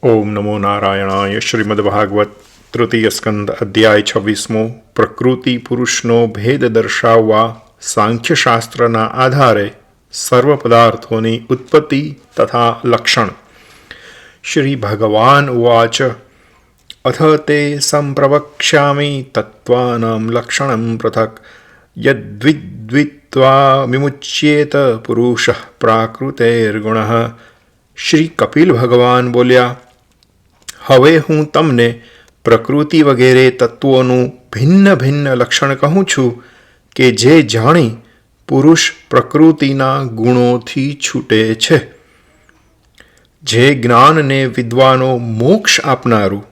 ओम नमो नारायणाय। श्रीमद्भागवत तृतीय स्कंद अध्याय 26 પ્રકૃતિ પુરુષનો ભેદ દર્શાવવા સાંખ્યશાસ્ત્રના આધારે સર્વ પદાર્થોની ઉત્પત્તિ તથા લક્ષણ. શ્રી ભગવાન ઉવાચ અથ તે સંપ્રવક્ષ્યામિ તત્વાનાં લક્ષણં પૃથક યદ્વિદ્વિત્વા વિમુચ્યેત પુરુષઃ પ્રાકૃતેર્ગુણઃ. શ્રી કપિલ ભગવાન બોલ્યા, હવે હું તમને પ્રકૃતિ વગેરે તત્વોનું ભિન્ન ભિન્ન લક્ષણ કહું છું કે જે જાણી પુરુષ પ્રકૃતિના ગુણોથી છૂટે છે. જે જ્ઞાનને વિદ્વાનો મોક્ષ આપનારું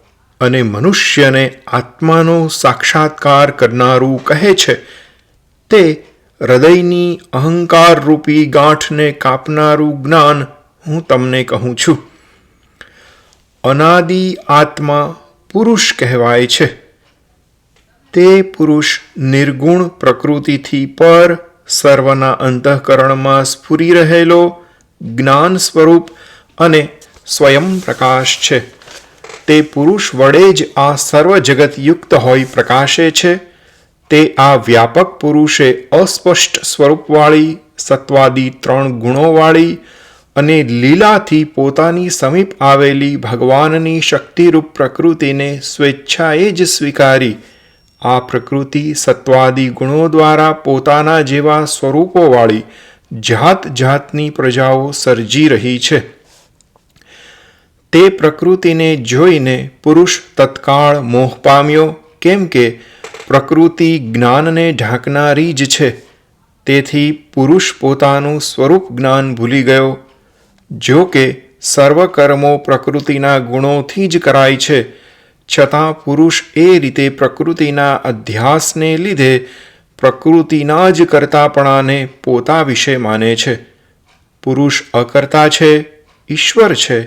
અને મનુષ્યને આત્માનો સાક્ષાત્કાર કરનારું કહે છે, તે હૃદયની અહંકારરૂપી ગાંઠને કાપનારું જ્ઞાન હું તમને કહું છું. અનાદિ આત્મા પુરુષ કહેવાય છે. તે પુરુષ નિર્ગુણ પ્રકૃતિથી પર સર્વના અંતઃકરણમાં સ્ફુરી રહેલો જ્ઞાન સ્વરૂપ અને સ્વયં પ્રકાશ છે. તે પુરુષ વડે જ આ સર્વ જગત યુક્ત હોઈ પ્રકાશે છે. તે આ વ્યાપક પુરુષે અસ્પષ્ટ સ્વરૂપવાળી સત્વાદી 3 ગુણોવાળી અને લીલાથી પોતાની સમીપ આવેલી ભગવાનની શક્તિરૂપ પ્રકૃતિને સ્વેચ્છાએ જ સ્વીકારી આ પ્રકૃતિ સત્વાદી ગુણો દ્વારા પોતાના જેવા સ્વરૂપોવાળી જાત જાતની પ્રજાઓ સર્જી રહી છે. તે પ્રકૃતિને જોઈને પુરુષ તત્કાળ મોહ પામ્યો, કેમ કે પ્રકૃતિ જ્ઞાનને ઢાંકનારી જ છે. તેથી પુરુષ પોતાનું સ્વરૂપ જ્ઞાન ભૂલી ગયો. જો કે સર્વ કર્મો પ્રકૃતિના ગુણોથી જ કરાય છે, છતાં પુરુષ એ રીતે પ્રકૃતિના અધ્યાસને લીધે પ્રકૃતિના જ કર્તાપણાને પોતા વિશે માને છે. પુરુષ અકર્તા છે, ઈશ્વર છે,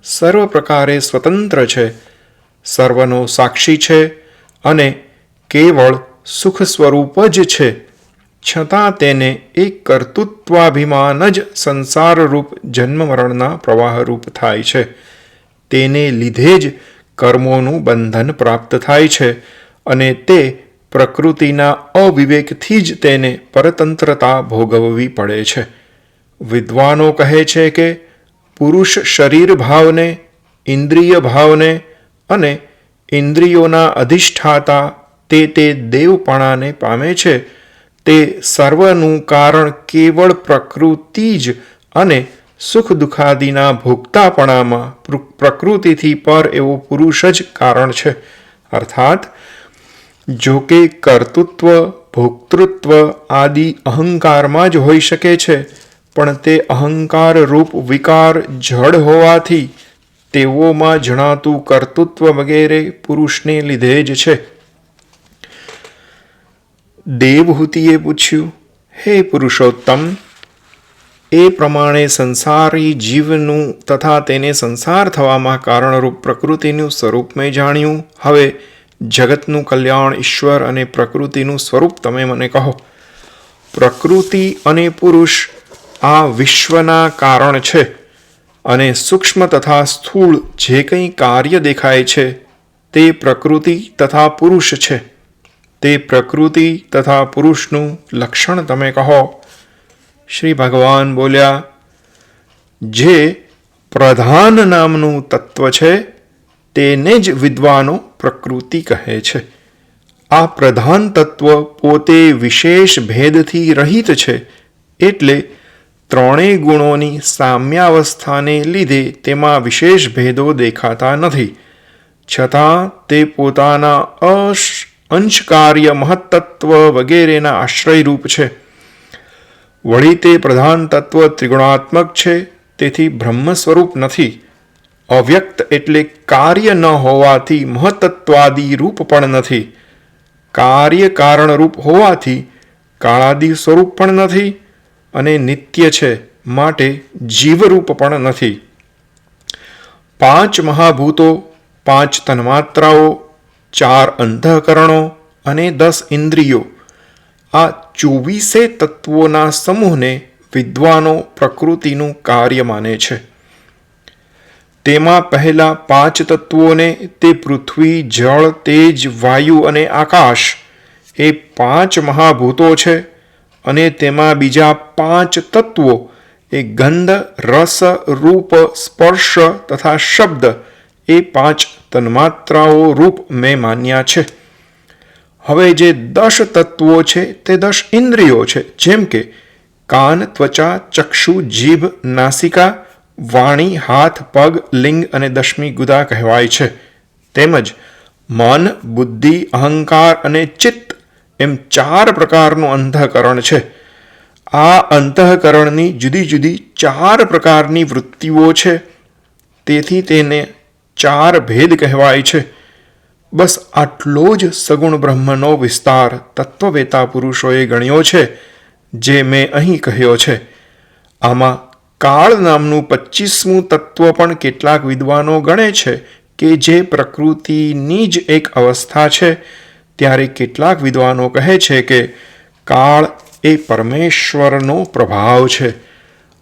સર્વ પ્રકારે સ્વતંત્ર છે, સર્વનો સાક્ષી છે અને કેવળ સુખ સ્વરૂપ જ છે. છતાં તેને એક કર્તૃત્વાભિમાન જ સંસારરૂપ જન્મ મરણના પ્રવાહરૂપ થાય છે. તેને લીધે જ કર્મોનું બંધન પ્રાપ્ત થાય છે અને તે પ્રકૃતિના અવિવેકથી જ તેને પરતંત્રતા ભોગવવી પડે છે. વિદ્વાનો કહે છે કે પુરુષ શરીર ભાવને, ઇન્દ્રિય ભાવને અને ઇન્દ્રિયોના અધિષ્ઠાતા તે દેવપણાને પામે છે. તે સર્વનું કારણ કેવળ પ્રકૃતિ જ અને સુખ દુઃખાદિના ભોગતાપણામાં પ્રકૃતિથી પર એવો પુરુષ જ કારણ છે. અર્થાત જો કે કર્તૃત્વ, ભોક્તૃત્વ આદિ અહંકારમાં જ હોઈ શકે છે, પણ તે અહંકાર રૂપ વિકાર જડ હોવાથી તેઓમાં જણાતું કર્તૃત્વ વગેરે પુરુષને લીધે જ છે. દેવહૂતિએ પૂછ્યું, હે પુરુષોત્તમ, એ પ્રમાણે સંસારી જીવનું તથા તેને સંસાર થવામાં કારણરૂપ પ્રકૃતિનું સ્વરૂપ મેં જાણ્યું. હવે જગતનું કલ્યાણ, ઈશ્વર અને પ્રકૃતિનું સ્વરૂપ તમે મને કહો. પ્રકૃતિ અને પુરુષ આ વિશ્વના કારણ છે અને સૂક્ષ્મ તથા સ્થૂળ જે કંઈ કાર્ય દેખાય છે તે પ્રકૃતિ તથા પુરુષ છે. તે પ્રકૃતિ તથા પુરુષનું લક્ષણ તમે કહો. શ્રી ભગવાન બોલ્યા, જે પ્રધાન નામનું તત્વ છે તેને જ વિદ્વાનો પ્રકૃતિ કહે છે. આ પ્રધાન તત્વ પોતે વિશેષ ભેદથી રહિત છે, એટલે 3 ગુણોની સામ્યાવસ્થાને લીધે તેમાં વિશેષ ભેદો દેખાતા નથી. છતાં તે પોતાના અંશકાર્ય મહત્તત્વ વગેરેના આશ્રયરૂપ છે. વળી તે પ્રધાન તત્વ ત્રિગુણાત્મક છે, તેથી બ્રહ્મ સ્વરૂપ નથી. અવ્યક્ત એટલે કાર્ય ન હોવાથી મહત્તત્વાદી રૂપ પણ નથી. કાર્ય કારણરૂપ હોવાથી કાળાદિ સ્વરૂપ પણ નથી અને નિત્ય છે, માટે જીવરૂપ પણ નથી. 5 મહાભૂતો, 5 તન્માત્રાઓ, 4 અંતઃકરણો અને 10 ઇન્દ્રિયો, આ 24 તત્વોના સમૂહને વિદ્વાનો પ્રકૃતિનું કાર્ય માને છે. તેમાં પહેલા 5 તત્વોને, તે પૃથ્વી, જળ, તેજ, વાયુ અને આકાશ એ 5 મહાભૂતો છે. અને તેમાં બીજા 5 તત્વો એ ગંધ, રસ, રૂપ, સ્પર્શ તથા શબ્દ એ 5 તન્માત્રાઓ રૂપ મેં માન્યા છે. હવે જે 10 તત્વો છે તે 10 ઇન્દ્રિયો છે, જેમ કે કાન, ત્વચા, ચક્ષુ, જીભ, નાસિકા, વાણી, હાથ, પગ, લિંગ અને 10મી ગુદા કહેવાય છે. તેમજ મન, બુદ્ધિ, અહંકાર અને ચિત્ત એમ 4 પ્રકારનું અંતઃકરણ છે. આ અંતઃકરણની જુદી જુદી 4 પ્રકારની વૃત્તિઓ છે. તેથી તેને 4 ભેદ કહેવાય છે. બસ આટલો જ સગુણ બ્રહ્મનો વિસ્તાર તત્વવેતા પુરુષોએ ગણ્યો છે, જે મેં અહીં કહ્યો છે. આમાં કાળ નામનું 25મું તત્વ પણ કેટલાક વિદ્વાનો ગણે છે કે જે પ્રકૃતિની જ એક અવસ્થા છે. ત્યારે કેટલાક વિદ્વાનો કહે છે કે કાળ એ પરમેશ્વરનો પ્રભાવ છે.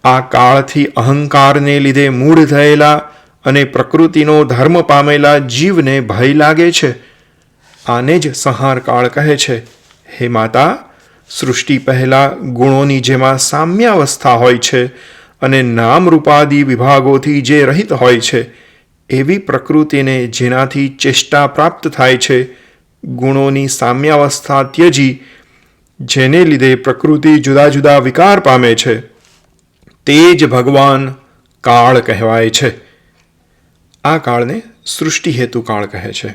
આ કાળથી અહંકારને લીધે મૂઢ થયેલા અને પ્રકૃતિનો ધર્મ પામેલા જીવને ભય લાગે છે. આને જ સંહાર કાળ કહે છે. હે માતા, સૃષ્ટિ પહેલા ગુણોની જેમાં સામ્યાવસ્થા હોય છે અને નામરૂપાદી વિભાગોથી જે રહિત હોય છે, એવી પ્રકૃતિને જેનાથી ચેષ્ટા પ્રાપ્ત થાય છે, ગુણોની સામ્યાવસ્થા ત્યજી જેને લીધે પ્રકૃતિ જુદા જુદા વિકાર પામે છે, તે જ ભગવાન કાળ કહેવાય છે. આ કાળને સૃષ્ટિ હેતુ કાળ કહે છે.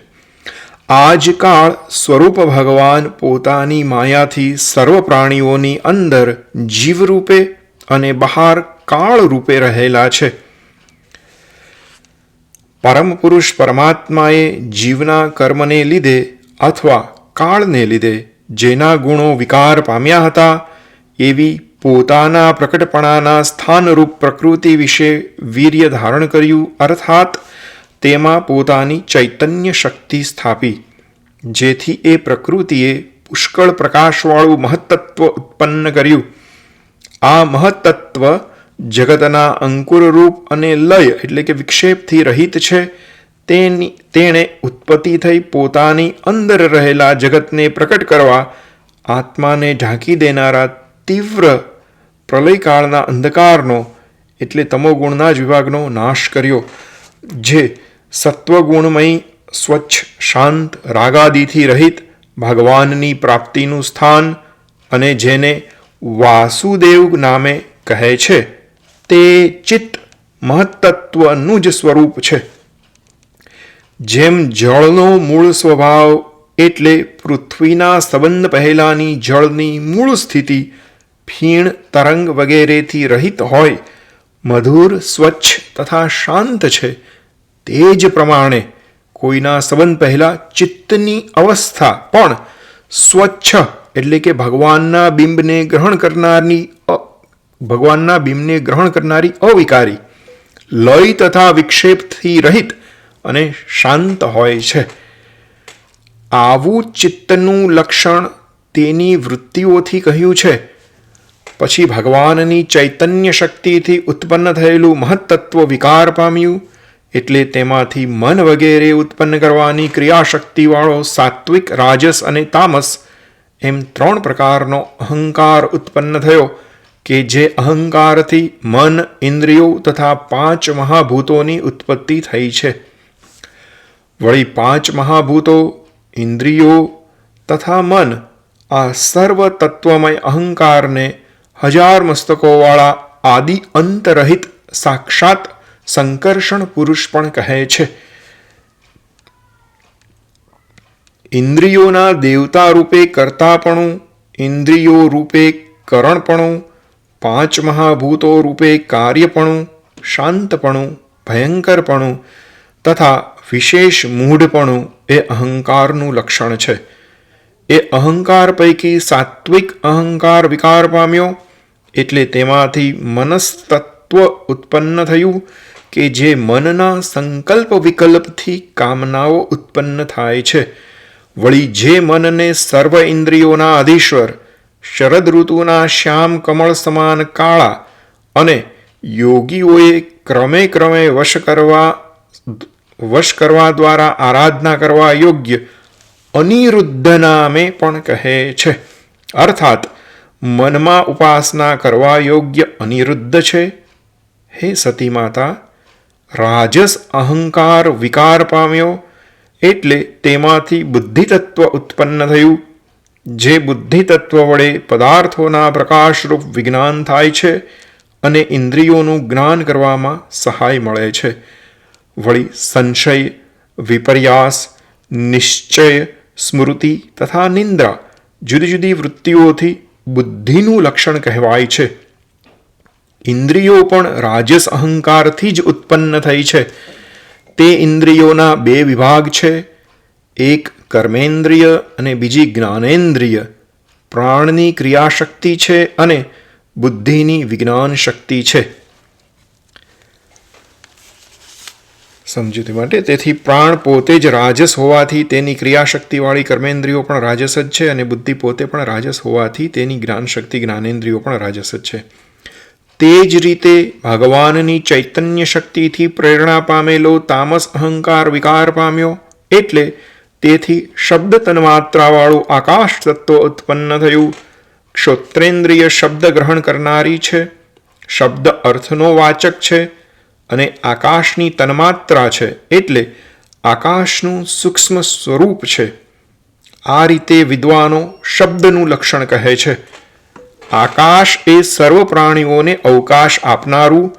આ જ કાળ સ્વરૂપ ભગવાન પોતાની માયાથી સર્વ પ્રાણીઓની અંદર જીવરૂપે અને બહાર કાળ રૂપે રહેલા છે. પરમ પુરુષ પરમાત્માએ જીવના કર્મને લીધે અથવા કાળને લીધે જેના ગુણો વિકાર પામ્યા હતા, એવી પોતાના પ્રકટપણાના સ્થાનરૂપ પ્રકૃતિ વિશે વીર્ય ધારણ કર્યું, અર્થાત તેમાં પોતાની ચૈતન્ય શક્તિ સ્થાપી, જેથી એ પ્રકૃતિએ પુષ્કળ પ્રકાશવાળું મહત્તત્વ ઉત્પન્ન કર્યું. આ મહત્તત્વ જગતના અંકુરરૂપ અને લય એટલે કે વિક્ષેપથી રહિત છે. તેણે ઉત્પત્તિ થઈ પોતાની અંદર રહેલા જગતને પ્રકટ કરવા આત્માને ઢાંકી દેનારા તીવ્ર પ્રલયકાળના અંધકારનો એટલે તમોગુણના જ વિભાગનો નાશ કર્યો, જે સત્વગુણમય, સ્વચ્છ, શાંત, રાગાદિથી રહિત ભગવાનની પ્રાપ્તિનું સ્થાન અને જેને વાસુદેવ નામે કહે છે, તે ચિત્ત મહત્તત્વનું જ સ્વરૂપ છે. જેમ જળનો મૂળ સ્વભાવ એટલે પૃથ્વીના સંબંધ પહેલાની જળની મૂળ સ્થિતિ ફીણ, તરંગ વગેરેથી રહિત હોય, મધુર, સ્વચ્છ તથા શાંત છે, તે જ પ્રમાણે કોઈના સંબંધ પહેલા ચિત્તની અવસ્થા પણ સ્વચ્છ એટલે કે ભગવાનના બિંબને ગ્રહણ કરનારી અવિકારી, લય તથા વિક્ષેપથી રહિત અને શાંત હોય છે. આવું ચિત્તનું લક્ષણ તેની વૃત્તિઓથી કહ્યું છે. પછી ભગવાનની ચૈતન્ય શક્તિથી ઉત્પન્ન થયેલું મહત્તત્વ વિકાર પામ્યું, એટલે તેમાંથી મન વગેરે ઉત્પન્ન કરવાની ક્રિયાશક્તિવાળો સાત્વિક, રાજસ અને તામસ એમ 3 પ્રકારનો અહંકાર ઉત્પન્ન થયો, કે જે અહંકારથી મન, ઇન્દ્રિયો તથા 5 મહાભૂતોની ઉત્પત્તિ થઈ છે. વળી 5 મહાભૂતો, ઇન્દ્રિયો તથા મન આ સર્વ તત્વમય અહંકારને 1000 મસ્તકોવાળા આદિ અંતરહિત સાક્ષાત સંકર્ષણ પુરુષ પણ કહે છે. ઇન્દ્રિયોના દેવતા રૂપે કર્તાપણું, ઇન્દ્રિયો રૂપે કરણપણું, 5 મહાભૂતો રૂપે કાર્યપણું, શાંતપણું, ભયંકરપણું તથા વિશેષ મૂઢપણું એ અહંકારનું લક્ષણ છે. એ અહંકાર પૈકી સાત્વિક અહંકાર વિકાર પામ્યો, એટલે તેમાંથી મનસ્તત્વ ઉત્પન્ન થયું, કે જે મનના સંકલ્પ વિકલ્પથી કામનાઓ ઉત્પન્ન થાય છે. વળી જે મનને સર્વ ઇન્દ્રિયોના અધીશ્વર, શરદ ઋતુના શ્યામ કમળ સમાન કાળા અને યોગીઓએ ક્રમે ક્રમે વશ કરવા દ્વારા આરાધના કરવા યોગ્ય અનિરુદ્ધ નામે પણ કહે છે. અર્થાત મનમાં ઉપાસના કરવા યોગ્ય અનિરુદ્ધ છે. હે સતી માતા, રાજસ અહંકાર વિકાર પામ્યો એટલે તેમાંથી બુદ્ધિતત્વ ઉત્પન્ન થયું. જે બુદ્ધિતત્વ વડે પદાર્થોના પ્રકાશરૂપ વિજ્ઞાન થાય છે અને ઇન્દ્રિયોનું જ્ઞાન કરવામાં સહાય મળે છે. વળી સંશય, વિપર્યાસ, નિશ્ચય, સ્મૃતિ તથા નિંદ્રા જુદી જુદી વૃત્તિઓથી બુદ્ધિનું લક્ષણ કહેવાય છે. ઇન્દ્રિયો પણ રાજસ અહંકારથી જ ઉત્પન્ન થઈ છે. તે ઇન્દ્રિયોના બે વિભાગ છે. એક કર્મેન્દ્રિય અને બીજી જ્ઞાનેન્દ્રિય. પ્રાણની ક્રિયાશક્તિ છે અને બુદ્ધિની વિજ્ઞાન શક્તિ છે. સમજૂતી માટે, તેથી પ્રાણ પોતે જ રાજસ હોવાથી તેની ક્રિયાશક્તિવાળી કર્મેન્દ્રિયો પણ રાજસ જ છે અને બુદ્ધિ પોતે પણ રાજસ હોવાથી તેની જ્ઞાનશક્તિ જ્ઞાનેન્દ્રિયો પણ રાજસ જ છે. તે જ રીતે ભગવાનની ચૈતન્ય શક્તિથી પ્રેરણા પામેલો તામસ અહંકાર વિકાર પામ્યો એટલે તેથી શબ્દ તન્માત્રાવાળું આકાશ તત્વ ઉત્પન્ન થયું. ક્ષોત્રેન્દ્રિય શબ્દ ગ્રહણ કરનારી છે, શબ્દ અર્થનો વાચક છે અને આકાશની તન્માત્રા છે એટલે આકાશનું સૂક્ષ્મ સ્વરૂપ છે. આ રીતે વિદ્વાનો શબ્દનું લક્ષણ કહે છે. આકાશ એ સર્વ પ્રાણીઓને અવકાશ આપનારું,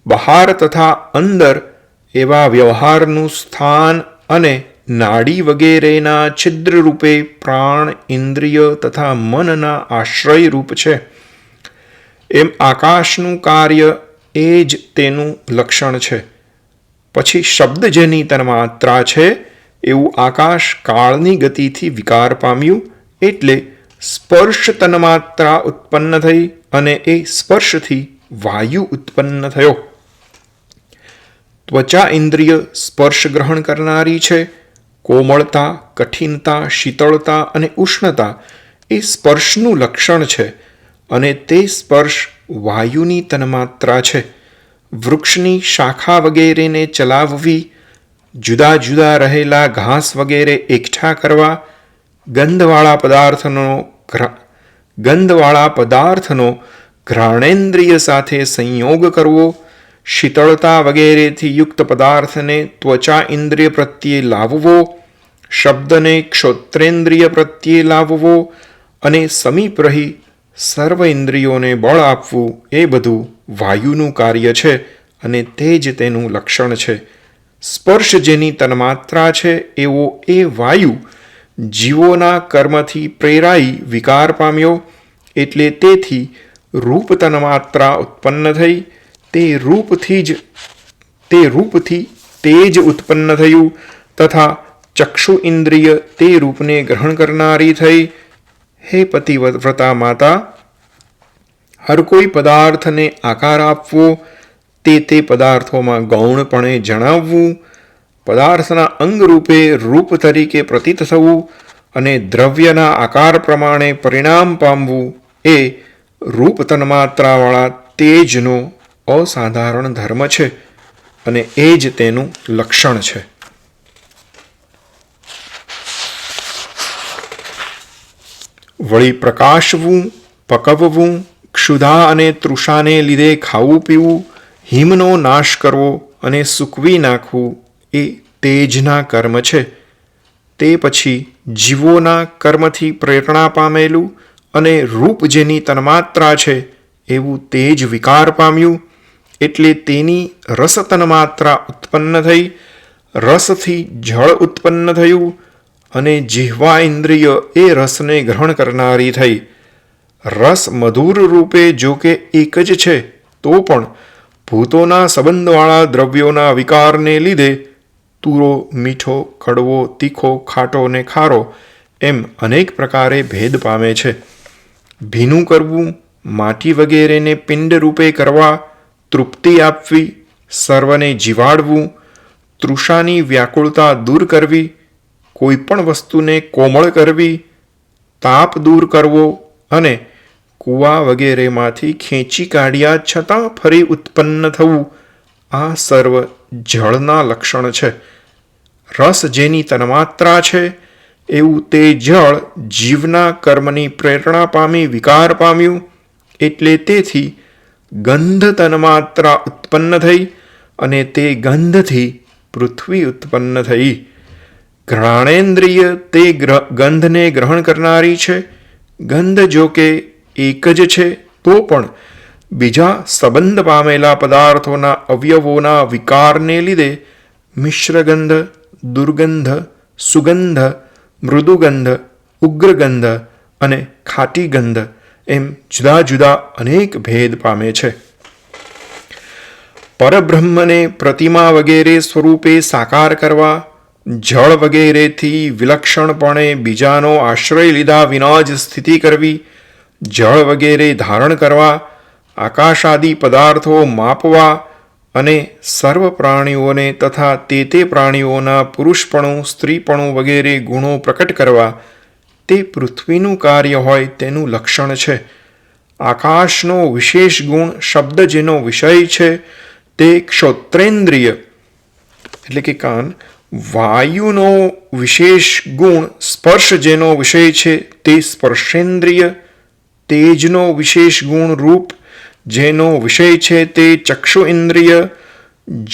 બહાર તથા અંદર એવા વ્યવહારનું સ્થાન અને નાડી વગેરેના છિદ્ર રૂપે પ્રાણ, ઇન્દ્રિય તથા મનના આશ્રય રૂપ છે. એમ આકાશનું કાર્ય એ જ તેનું લક્ષણ છે. પછી શબ્દ જેની તન્માત્રા છે એવું આકાશ કાળની ગતિથી વિકાર પામ્યું એટલે સ્પર્શ તન્માત્રા ઉત્પન્ન થઈ અને એ સ્પર્શથી વાયુ ઉત્પન્ન થયો. ત્વચા ઇન્દ્રિય સ્પર્શ ગ્રહણ કરનારી છે. કોમળતા, કઠિનતા, શીતળતા અને ઉષ્ણતા એ સ્પર્શનું લક્ષણ છે અને તે સ્પર્શ વાયુની તન્માત્રા છે. વૃક્ષની શાખા વગેરેને ચલાવવી, જુદા જુદા રહેલા ઘાસ વગેરે એકઠા કરવા, ગંધવાળા પદાર્થનો ઘ્રાણેન્દ્રિય સાથે સંયોગ કરવો, શીતળતા વગેરેથી યુક્ત પદાર્થને ત્વચા ઇન્દ્રિય પ્રત્યે લાવવો, શબ્દને ક્ષોત્રેન્દ્રિય પ્રત્યે લાવવો અને સમીપ રહી સર્વ ઇન્દ્રિયોને બળ આપવું એ બધું વાયુનું કાર્ય છે અને તે જ તેનું લક્ષણ છે. સ્પર્શ જેની તન્માત્રા છે એવો એ વાયુ જીવોના કર્મથી પ્રેરાઈ વિકાર પામ્યો એટલે તેથી રૂપ તન્માત્રા ઉત્પન્ન થઈ. તે રૂપથી તેજ ઉત્પન્ન થયું તથા ચક્ષુ ઇન્દ્રિય તે રૂપને ગ્રહણ કરનારી થઈ. હે પતિવ્રતા માતા, હર કોઈ પદાર્થને આકાર આપવો, તે પદાર્થોમાં ગૌણપણે જણાવવું, પદાર્થના અંગરૂપે રૂપ તરીકે પ્રતીત થવું અને દ્રવ્યના આકાર પ્રમાણે પરિણામ પામવું એ રૂપ તન્માત્રાવાળા તેજનો અસાધારણ ધર્મ છે અને એ જ તેનું લક્ષણ છે. વળી પ્રકાશવું, પકવવું, ક્ષુધા અને તૃષાને લીધે ખાવું પીવું, હિમનો નાશ કરવો અને સૂકવી નાખવું એ તેજના કર્મ છે. તે પછી જીવોના કર્મથી પ્રેરણા પામેલું અને રૂપ જેની તન્માત્રા છે એવું તેજ વિકાર પામ્યું એટલે તેની રસ તન્માત્રા ઉત્પન્ન થઈ. રસથી જળ ઉત્પન્ન થયું અને જીહ્વા ઇન્દ્રિય એ રસને ગ્રહણ કરનારી થઈ. રસ મધુર રૂપે જો કે એક જ છે તો પણ ભૂતોના સંબંધવાળા દ્રવ્યોના વિકારને લીધે તુરો, મીઠો, કડવો, તીખો, ખાટો ને ખારો એમ અનેક પ્રકારે ભેદ પામે છે. ભીનું કરવું, માટી વગેરેને પિંડ રૂપે કરવા, તૃપ્તિ આપવી, સર્વને જીવાડવું, તૃષાની વ્યાકુળતા દૂર કરવી, કોઈ પણ વસ્તુને કોમળ કરવી, તાપ દૂર કરવો અને કૂવા વગેરેમાંથી ખેંચી કાઢ્યા છતાં ફરી ઉત્પન્ન થવું, આ સર્વ જળના લક્ષણ છે. રસ જેની તન્માત્રા છે એવું તે જળ જીવના કર્મની પ્રેરણા પામી વિકાર પામ્યું, એટલે તેથી ગંધ તન્માત્રા ઉત્પન્ન થઈ અને તે ગંધથી પૃથ્વી ઉત્પન્ન થઈ. ઘ્રાણેન્દ્રિય તે ગંધને ગ્રહણ કરનારી છે. ગંધ જો કે એક જ છે તો પણ બીજા સંબંધ પામેલા પદાર્થોના અવયવોના વિકારને લીધે મિશ્રગંધ, દુર્ગંધ, સુગંધ, મૃદુગંધ, ઉગ્રગંધ અને ખાટી ગંધ એમ જુદા જુદા અનેક ભેદ પામે છે. પરબ્રહ્મને પ્રતિમા વગેરે સ્વરૂપે સાકાર કરવા, જળ વગેરેથી વિલક્ષણપણે બીજાનો આશ્રય લીધા વિના જ સ્થિતિ કરવી, જળ વગેરે ધારણ કરવા, આકાશાદિ પદાર્થો માપવા અને સર્વ પ્રાણીઓને તથા તે પ્રાણીઓના પુરુષપણું, સ્ત્રીપણું વગેરે ગુણો પ્રકટ કરવા, તે પૃથ્વીનું કાર્ય હોય તેનું લક્ષણ છે. આકાશનો વિશેષ ગુણ શબ્દ જેનો વિષય છે તે ક્ષોત્રેન્દ્રિય એટલે કે કાન, વાયુનો વિશેષ ગુણ સ્પર્શ જેનો વિષય છે તે સ્પર્શેન્દ્રિય, તેજનો વિશેષ ગુણ રૂપ જેનો વિષય છે તે ચક્ષુ ઇન્દ્રિય,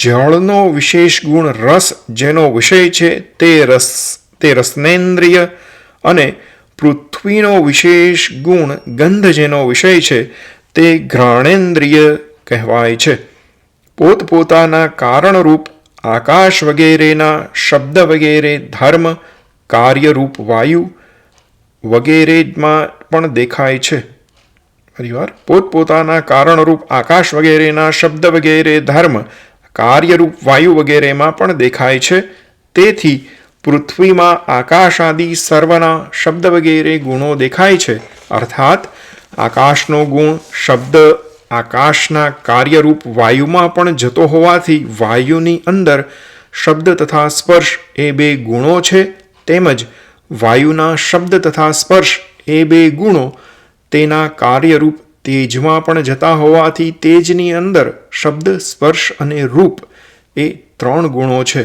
જળનો વિશેષ ગુણ રસ જેનો વિષય છે તે રસનેન્દ્રિય અને પૃથ્વીનો વિશેષ ગુણ ગંધ જેનો વિષય છે તે ઘ્રાણેન્દ્રિય કહેવાય છે. પોતપોતાના કારણરૂપ આકાશ વગેરેના શબ્દ વગેરે ધર્મ, કાર્યરૂપ વાયુ વગેરેમાં પણ દેખાય છે. ફરીવાર, પોતપોતાના કારણરૂપ આકાશ વગેરેના શબ્દ વગેરે ધર્મ, કાર્યરૂપ વાયુ વગેરેમાં પણ દેખાય છે. તેથી પૃથ્વીમાં આકાશ આદિ સર્વના શબ્દ વગેરે ગુણો દેખાય છે. અર્થાત આકાશનો ગુણ શબ્દ આકાશના કાર્યરૂપ વાયુમાં પણ જતો હોવાથી વાયુની અંદર શબ્દ તથા સ્પર્શ એ બે ગુણો છે. તેમજ વાયુના શબ્દ તથા સ્પર્શ એ બે ગુણો તેના કાર્યરૂપ તેજમાં પણ જતા હોવાથી તેજની અંદર શબ્દ, સ્પર્શ અને રૂપ એ 3 ગુણો છે.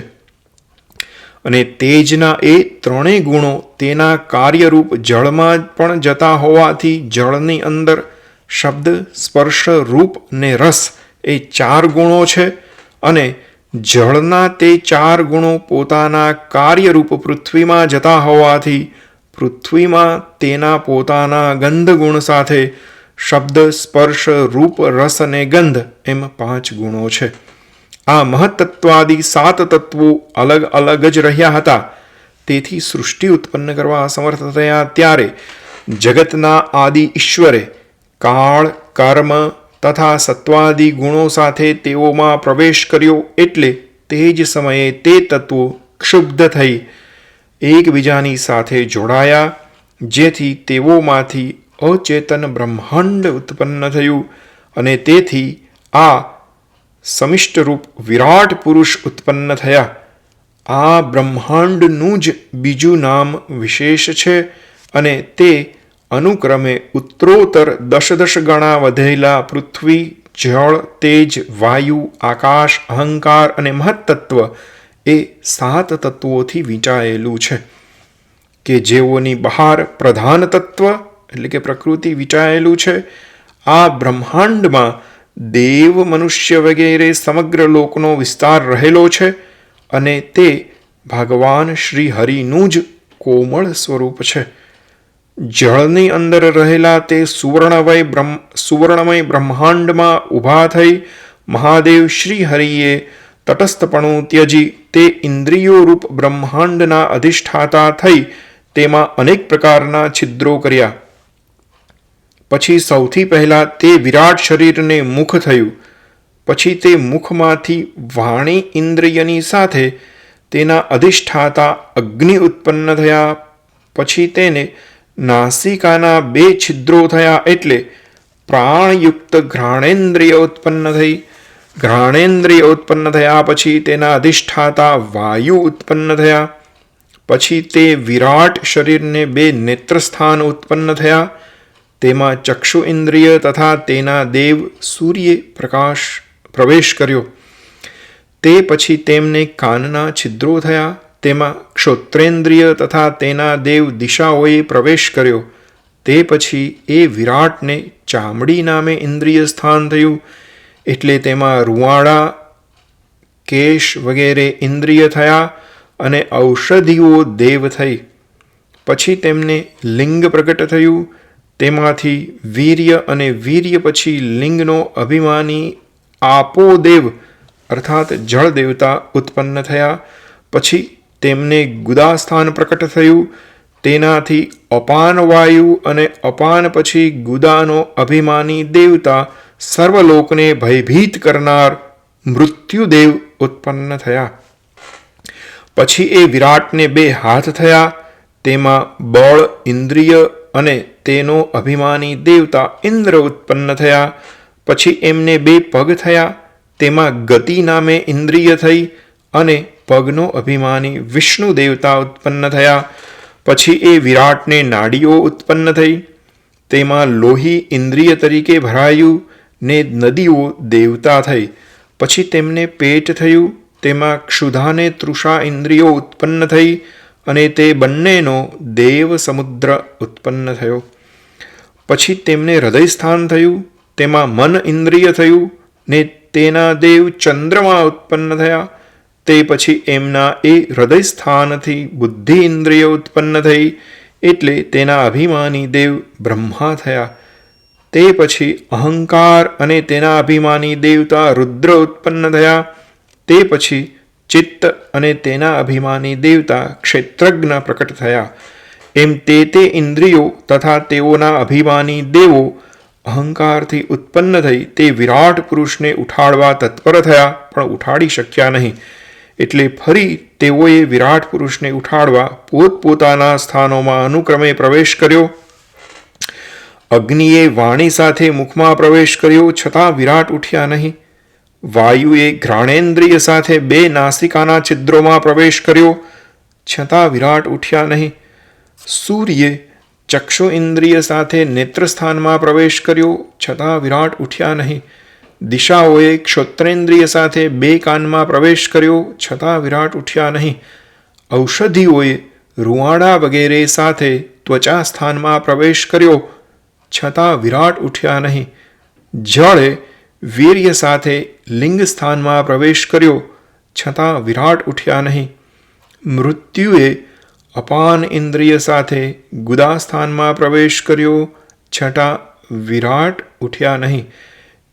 અને તેજના એ 3 ગુણો તેના કાર્યરૂપ જળમાં પણ જતા હોવાથી જળની અંદર શબ્દ, સ્પર્શ, રૂપ ને રસ એ 4 ગુણો છે. અને જળના તે 4 ગુણો પોતાના કાર્યરૂપ પૃથ્વીમાં જતા હોવાથી પૃથ્વીમાં તેના પોતાના ગંધ ગુણ સાથે શબ્દ, સ્પર્શ, રૂપ, રસ અને ગંધ એમ 5 ગુણો છે. આ મહત્તત્વાદિ 7 તત્વો અલગ અલગ જ રહ્યા હતા. તેથી સૃષ્ટિ ઉત્પન્ન કરવા સમર્થ થયા ત્યારે જગતના આદિ ઈશ્વરે કાળ, કર્મ તથા સત્વાદિ ગુણો સાથે તેઓમાં પ્રવેશ કર્યો. એટલે તે જ સમયે તે તત્વો ક્ષુબ્ધ થઈ એકબીજાની સાથે જોડાયા, જેથી તેઓમાંથી અચેતન બ્રહ્માંડ ઉત્પન્ન થયું. અને તેથી આ સમિષ્ટરૂપ વિરાટ પુરુષ ઉત્પન્ન થયા. આ બ્રહ્માંડનું જ બીજું નામ વિશેષ છે. અને તે અનુક્રમે ઉત્તરોત્તર 10 ગણા વધેલા પૃથ્વી, જળ, તેજ, વાયુ, આકાશ, અહંકાર અને મહત્તત્વ એ 7 તત્વોથી વીંટાયેલું છે. કે જેઓની બહાર પ્રધાન તત્વ એટલે કે પ્રકૃતિ વીંટાયેલું છે. આ બ્રહ્માંડમાં દેવ, મનુષ્ય વગેરે સમગ્ર લોકનો વિસ્તાર રહેલો છે. અને તે ભગવાન શ્રી હરિનું જ કોમળ સ્વરૂપ છે. જળની અંદર રહેલા તે સુવર્ણમય બ્રહ્માંડમાં ઊભા થઈ મહાદેવ શ્રી હરિએ તટસ્થપણું ત્યજી તે ઇન્દ્રિયોરૂપ બ્રહ્માંડના અધિષ્ઠાતા થઈ તેમાં અનેક પ્રકારના છિદ્રો કર્યા. પછી સૌથી પહેલા તે વિરાટ શરીરને મુખ થયું. પછી તે મુખમાંથી વાણી ઇન્દ્રિયની સાથે તેના અધિષ્ઠાતા અગ્નિ ઉત્પન્ન થયા. પછી તેને નાસિકાના 2 છિદ્રો થયા એટલે પ્રાણયુક્ત ઘ્રાણેન્દ્રિય ઉત્પન્ન થઈ. ઘ્રાણેન્દ્રિય ઉત્પન્ન થયા પછી તેના અધિષ્ઠાતા વાયુ ઉત્પન્ન થયા. પછી તે વિરાટ શરીરને 2 નેત્રસ્થાન ઉત્પન્ન થયા. તેમાં ચક્ષુ ઇન્દ્રિય તથા તેના દેવ સૂર્યે પ્રવેશ કર્યો. તે પછી તેમને કાનના છિદ્રો થયા. તેમાં ક્ષોત્રેન્દ્રિય તથા તેના દેવ દિશાઓએ પ્રવેશ કર્યો. તે પછી એ વિરાટને ચામડી નામે ઇન્દ્રિય સ્થાન થયું. એટલે તેમાં રૂવાડા, કેશ વગેરે ઇન્દ્રિય થયા અને ઔષધિઓ દેવ થઈ. પછી તેમને લિંગ પ્રગટ થયું. તેમાંથી વીર્ય અને વીર્ય પછી લિંગનો અભિમાની આપોદેવ અર્થાત જળ દેવતા ઉત્પન્ન થયા. પછી તેમને ગુદાસ્થાન પ્રકટ થયું. તેનાથી અપાન વાયુ અને અપાન પછી ગુદાનો અભિમાની દેવતા સર્વલોકને ભયભીત કરનાર મૃત્યુદેવ ઉત્પન્ન થયા. પછી એ વિરાટને 2 હાથ થયા. તેમાં બળ ઇન્દ્રિય અને તેનો અભિમાની દેવતા ઇન્દ્ર ઉત્પન્ન થયા. પછી એમને 2 પગ થયા. તેમાં ગતિ નામે ઇન્દ્રિય થઈ અને પગનો અભિમાની વિષ્ણુ દેવતા ઉત્પન્ન થયા. પછી એ વિરાટને નાડીઓ ઉત્પન્ન થઈ. તેમાં લોહી ઇન્દ્રિય તરીકે ભરાયું ને નદીઓ દેવતા થઈ. પછી તેમને પેટ થયું. તેમાં ક્ષુધાને તૃષા ઇન્દ્રિયો ઉત્પન્ન થઈ અને તે બંનેનો દેવ સમુદ્ર ઉત્પન્ન થયો. પછી તેમને હૃદય સ્થાન થયું. તેમાં મન ઇન્દ્રિય થયું ને તેના દેવ ચંદ્રમા ઉત્પન્ન થયા. તે પછી એમના એ હૃદય સ્થાનથી બુદ્ધિ ઇન્દ્રિય ઉત્પન્ન થઈ. એટલે તેના અભિમાની દેવ બ્રહ્મા થયા. તે પછી અહંકાર અને તેના અભિમાની દેવતા રુદ્ર ઉત્પન્ન થયા. તે પછી ચિત્ત અને તેના અભિમાની દેવતા ક્ષેત્રજ્ઞ પ્રકટ થયા. એમ તે ઇન્દ્રિયો તથા તેઓના અભિમાની દેવો અહંકારથી ઉત્પન્ન થઈ તે વિરાટ પુરુષને ઉઠાડવા તત્પર થયા, પણ ઉઠાડી શક્યા નહીં. એટલે ફરી તેઓએ વિરાટ પુરુષને ઉઠાડવા પોતપોતાના સ્થાનોમાં અનુક્રમે પ્રવેશ કર્યો. અગ્નિએ વાણી સાથે મુખમાં પ્રવેશ કર્યો, છતાં વિરાટ ઉઠ્યા નહીં. વાયુએ ઘ્રાણેન્દ્રિય સાથે 2 નાસિકાના છિદ્રોમાં પ્રવેશ કર્યો, છતાં વિરાટ ઉઠ્યા નહીં. સૂર્યે ચક્ષુ ઇન્દ્રિય સાથે નેત્રસ્થાનમાં પ્રવેશ કર્યો, છતાં વિરાટ ઉઠ્યા નહીં. દિશાઓએ ક્ષોત્રેન્દ્રિય સાથે 2 કાનમાં પ્રવેશ કર્યો, છતાં વિરાટ ઉઠ્યા નહીં. ઔષધિઓએ રૂવાડા વગેરે સાથે ત્વચા સ્થાનમાં પ્રવેશ કર્યો, છતાં વિરાટ ઉઠ્યા નહીં. જળે વીર્ય સાથે લિંગ સ્થાનમાં પ્રવેશ કર્યો, છતાં વિરાટ ઉઠ્યા નહીં. મૃત્યુએ અપાન ઇન્દ્રિય સાથે ગુદાસ્થાનમાં પ્રવેશ કર્યો, છતાં વિરાટ ઉઠ્યા નહીં.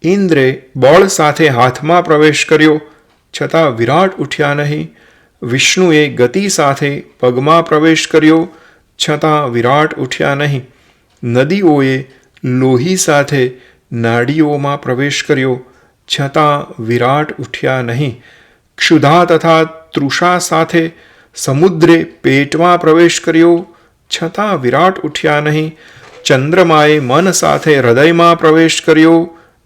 ઇન્દ્રે બળ સાથે હાથમાં પ્રવેશ કર્યો, છતાં વિરાટ ઉઠ્યા નહીં. વિષ્ણુએ ગતિ સાથે પગમાં પ્રવેશ કર્યો, છતાં વિરાટ ઉઠ્યા નહીં. નદીઓએ લોહી સાથે નાડીઓમાં પ્રવેશ કર્યો, છતાં વિરાટ ઉઠ્યા નહીં. ક્ષુધા તથા તૃષા સાથે સમુદ્રે પેટમાં પ્રવેશ કર્યો, છતાં વિરાટ ઉઠ્યા નહીં. ચંદ્રમાએ મન સાથે હૃદયમાં પ્રવેશ કર્યો,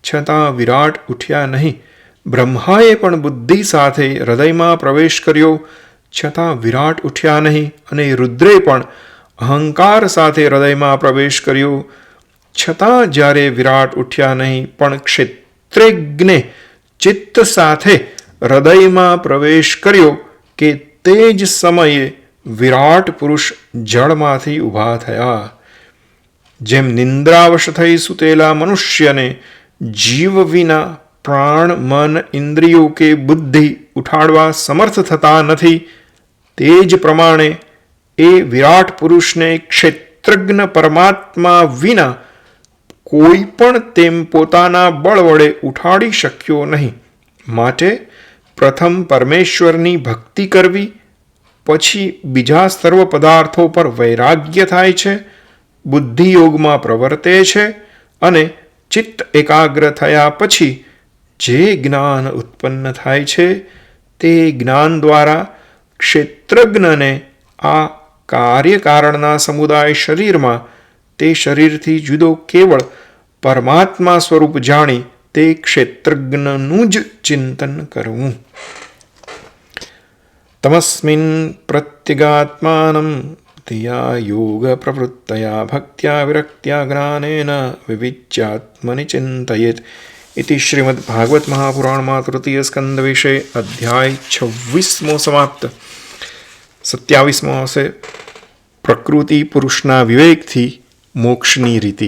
છતાં વિરાટ ઉઠ્યા નહીં. બ્રહ્માએ પણ બુદ્ધિ સાથે હૃદયમાં પ્રવેશ કર્યો, છતાં વિરાટ ઉઠ્યા નહીં. અને રુદ્રે પણ અહંકાર સાથે હૃદયમાં પ્રવેશ કર્યો, છતાં જ્યારે વિરાટ ઉઠ્યા નહીં. પણ ક્ષેત્રજ્ઞે ચિત્ત સાથે હૃદયમાં પ્રવેશ કર્યો કે તે જ સમયે વિરાટ પુરુષ જળમાંથી ઊભા થયા. જેમ નિંદ્રાવશ થઈ સૂતેલા મનુષ્યને જીવ વિના પ્રાણ, મન, ઇન્દ્રિયો કે બુદ્ધિ ઉઠાડવા સમર્થ થતા નથી, તે જ પ્રમાણે એ વિરાટ પુરુષને ક્ષેત્રજ્ઞ પરમાત્મા વિના કોઈ પણ તેમ પોતાના બળ વડે ઉઠાડી શક્યો નહીં. માટે પ્રથમ પરમેશ્વરની ભક્તિ કરવી, પછી બીજા સર્વ પદાર્થો પર વૈરાગ્ય થાય છે, બુદ્ધિયોગમાં પ્રવર્તે છે અને ચિત્ત એકાગ્ર થયા પછી જે જ્ઞાન ઉત્પન્ન થાય છે તે જ્ઞાન દ્વારા ક્ષેત્રજ્ઞને આ કાર્યકારણના સમુદાય શરીરમાં તે શરીરથી જુદો કેવળ પરમાત્મા સ્વરૂપ જાણી તે ક્ષેત્રજ્ઞનું જ ચિંતન કરવું. તમસ્મિન પ્રત્યગાત્માનં ધિયા યોગ પ્રવૃત્તયા ભક્ત્યા વિરક્ત્યા જ્ઞાનેન વિવિચ્યાત્મનિ ચિંતયેત इति श्रीमद्भागवत महापुराणમાં તૃતીય સ્કંદ વિશે અધ્યાય 26મો સમાપ્ત. 27મો આવશે પ્રકૃતિ પુરુષના વિવેકથી મોક્ષની રીતિ.